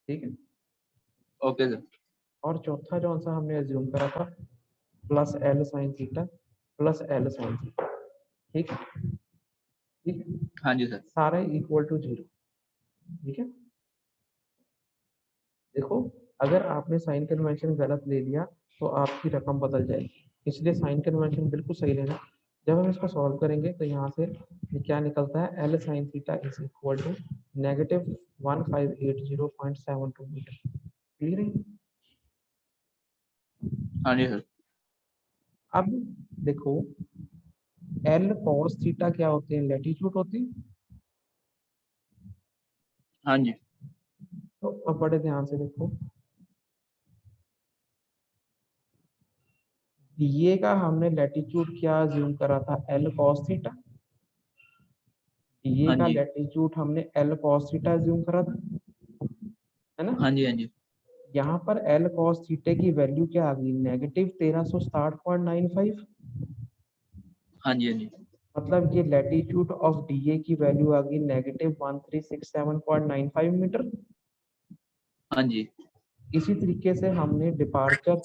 ठीक है। Okay sir. और चौथा जो आंसर हमने एज्यूम करा था plus L sine theta plus L sine theta. ठीक है, ठीक है, हाँ जी सर। सारे इक्वल टू 0। ठीक है, देखो अगर आपने साइन कन्वेंशन गलत ले लिया तो आपकी रकम बदल जाएगी, इसलिए साइन कन्वेंशन बिल्कुल सही लेना। जब हम इसको सॉल्व करेंगे तो यहाँ से क्या निकलता है, L sine theta is equal to negative 1580.72 metre. Clear है? हाँ जी सर। अब देखो एल कॉस थीटा क्या होते हैं, लैटिट्यूड होती है। हाँ जी। तो अब बड़े ध्यान से देखो, डीए का हमने लैटिट्यूड क्या अज्यूम करा था, एल कॉस थीटा। डीए हाँ का जी। लैटिट्यूड हमने एल कॉस थीटा अज्यूम करा था, है ना। हाँ जी। हाँ जी। यहाँ पर एल कॉस थीटा की वैल्यू क्या आ गई, नेगेटिव 1360.95। हाँ जी। हाँ जी। मतलब ये लैटिट्यूड ऑफ डीए की वैल्यू आ गई नेगेटिव 1367.95 मीटर। हाँ जी। इसी तरीके से हमने डिपार्चर,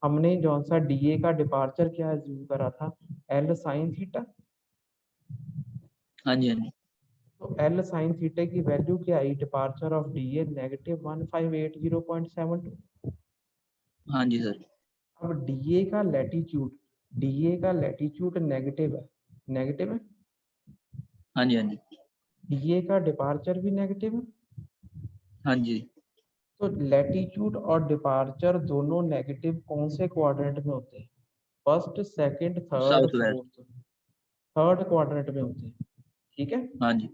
हमने जो सा डीए का डिपार्चर क्या अज्यूम करा था, एल साइन थीटा। हाँ जी। हाँ जी। तो एल साइन थीटा की वैल्यू क्या आई, डिपार्चर ऑफ डीए नेगेटिव 1580.72। हाँ जी सर। अब डीए का लैटिट्यूड, डीए का लैटिट्यूड नेगेटिव है, नेगेटिव है। हाँ जी। हाँ जी। डीए का डिपार्चर भी नेगेटिव है। हाँ जी। तो लैटिट्यूड और डिपार्चर दोनों नेगेटिव कौन से क्वाड्रेंट में होते हैं, first second third south west. Fourth, third quadrant में होते हैं। ठीक है, हाँ जी।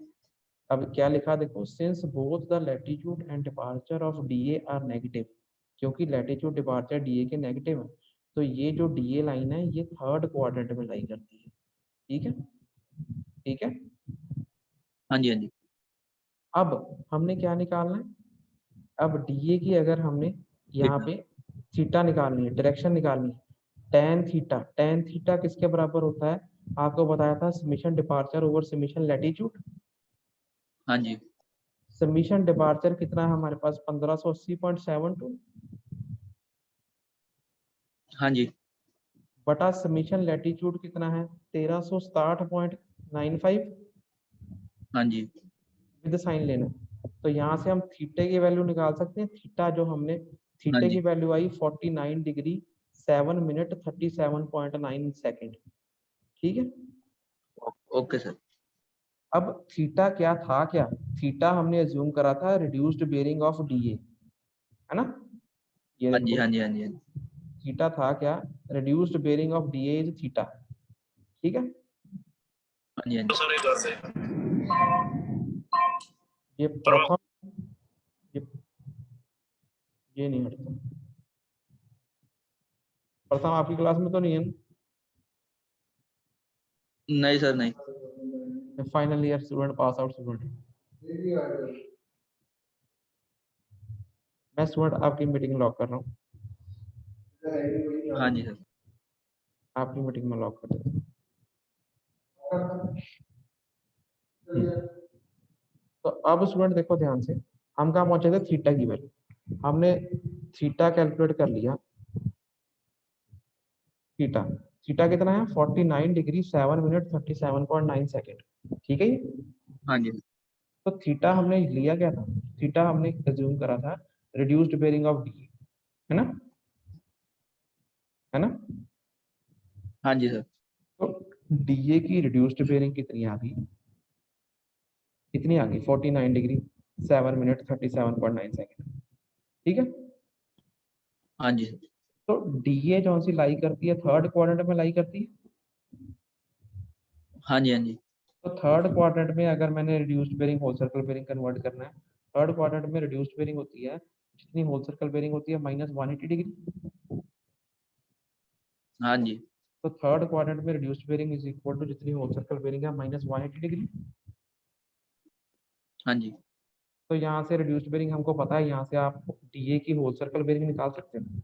अब क्या लिखा देखो, since both the latitude and departure of DA are negative, क्योंकि लैटिट्यूड डिपार्चर डीए के नेगेटिव है, तो ये जो डीए लाइन है ये थर्ड क्वाड्रेंट में लाई करती है। ठीक है, ठीक है। हाँ जी। हाँ जी। अब हमने क्या निकालना है, अब डीए की अगर हमने यहाँ थीटा। पे थीटा निकालनी है, डायरेक्शन निकालनी है, टेन थीटा, टेन थीटा किसके बराबर होता है, आपको बताया था summation departure over summation latitude. हाँ जी। समीशन डिपार्चर कितना है हमारे पास, 1580.72 हाँ जी। बटा समीशन लैटिट्यूड कितना है, 1360.95 हाँ जी। विद साइन लेना। तो यहाँ से हम थीटे की वैल्यू निकाल सकते हैं, थीटा जो हमने, हाँ थीटे की जी। वैल्यू आई 49 डिग्री 7 मिनट 37.9 सेकेंड। ठीक है, ओके सर। अब थीटा क्या था, क्या थीटा हमने अज्यूम करा था रिड्यूस्ड बेयरिंग ऑफ डीए, है ना। ये हाँ जी। देखो हाँ जी। हाँ जी। थीटा था क्या, reduced bearing of DA is theta. ठीक है, हाँ जी। हाँ जी। ये प्रथम, ये, ये नहीं हटता, प्रथम आपकी क्लास में तो नहीं है नहीं सर नहीं। ना, final year student, pass out student. मैं स्टूडेंट आपकी मीटिंग लॉक कर रहा हूँ, हाँ जी सर। आपकी मीटिंग में लॉक कर देता हूँ। तो अब स्टूडेंट देखो ध्यान से, हम कहाँ पहुंचे थे, थीटा की वैल्यू हमने थीटा कैलकुलेट कर लिया। थीटा, थीटा कितना है 49 डिग्री 7 मिनट 37.9 सेकेंड। ठीक है ये? हाँ जी। तो थीटा हमने लिया क्या था, थीटा हमने अज्यूम करा था रिड्यूस्ड बेयरिंग ऑफ डी, है ना, है ना। हाँ जी सर। तो डीए की रिड्यूस्ड बेयरिंग कितनी आ गई, कितनी आ गई 49 डिग्री 7 मिनट 37.9 सेकेंड। ठीक है, हाँ जी सर। तो डीए जो सी लाई करती है थर्ड क्वाड्रेंट में लाई करती है। हाँ जी। हाँ जी। तो थर्ड क्वाड्रेंट में अगर मैंने reduced bearing whole circle bearing convert करना है, थर्ड क्वाड्रेंट में रिड्यूस्ड बेयरिंग होती है, जितनी होल सर्कल बेयरिंग होती है -180 डिग्री। हाँ जी। तो थर्ड क्वाड्रेंट में reduced bearing is equal to जितनी होल सर्कल बेयरिंग है -180 डिग्री। हाँ जी। तो यहाँ से रिड्यूस्ड बेयरिंग हमको पता है, यहाँ से आप डीए की होल सर्कल बेयरिंग निकाल सकते हैं।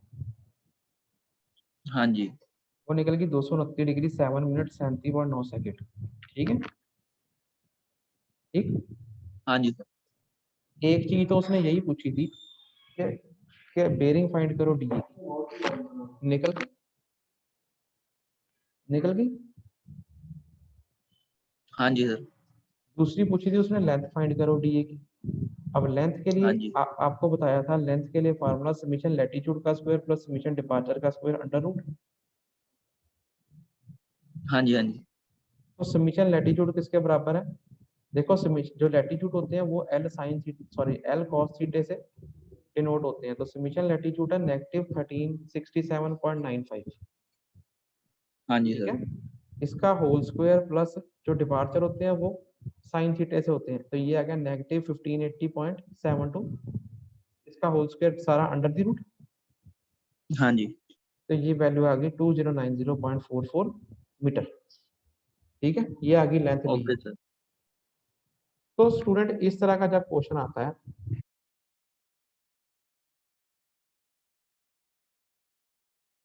हाँ जी। वो निकल गई 229 डिग्री 7 मिनट 37.9 सेकेंड। ठीक है, ठीक। हाँ जी सर। एक चीज तो उसने यही पूछी थी कि बेरिंग फाइंड करो डी, निकल निकल गई। हाँ जी सर। दूसरी पूछी थी उसने लेंथ फाइंड करो डीए की। अब लेंथ के लिए हाँ जी। आपको बताया था, लेंथ के लिए फार्मूला समीशन लैटीट्यूड का स्क्वायर प्लस समीशन डिपार्चर का स्क्वायर अंडर रूट। हाँ जी। हाँ जी। तो समीशन लैटीट्यूड किसके बराबर है? देखो जो लैटीट्यूड होते हैं वो L sine sorry L cos theta से डिनोट होते हैं। तो समीशन लैटीट्यूड है -1367.95, हाँ जी ठीक सर। है। इसका होल स्क्वायर प्लस जो डिपार्चर होते हैं वो साइन थीटा से होते हैं, तो ये आ गया -1580.72। इसका होल स्क्वायर सारा अंडर द रूट, हाँ जी। तो ये वैल्यू आ गई 2090.44 मीटर, ठीक है। ये आ गई लेंथ डी। Okay sir. तो स्टूडेंट इस तरह का जब क्वेश्चन आता है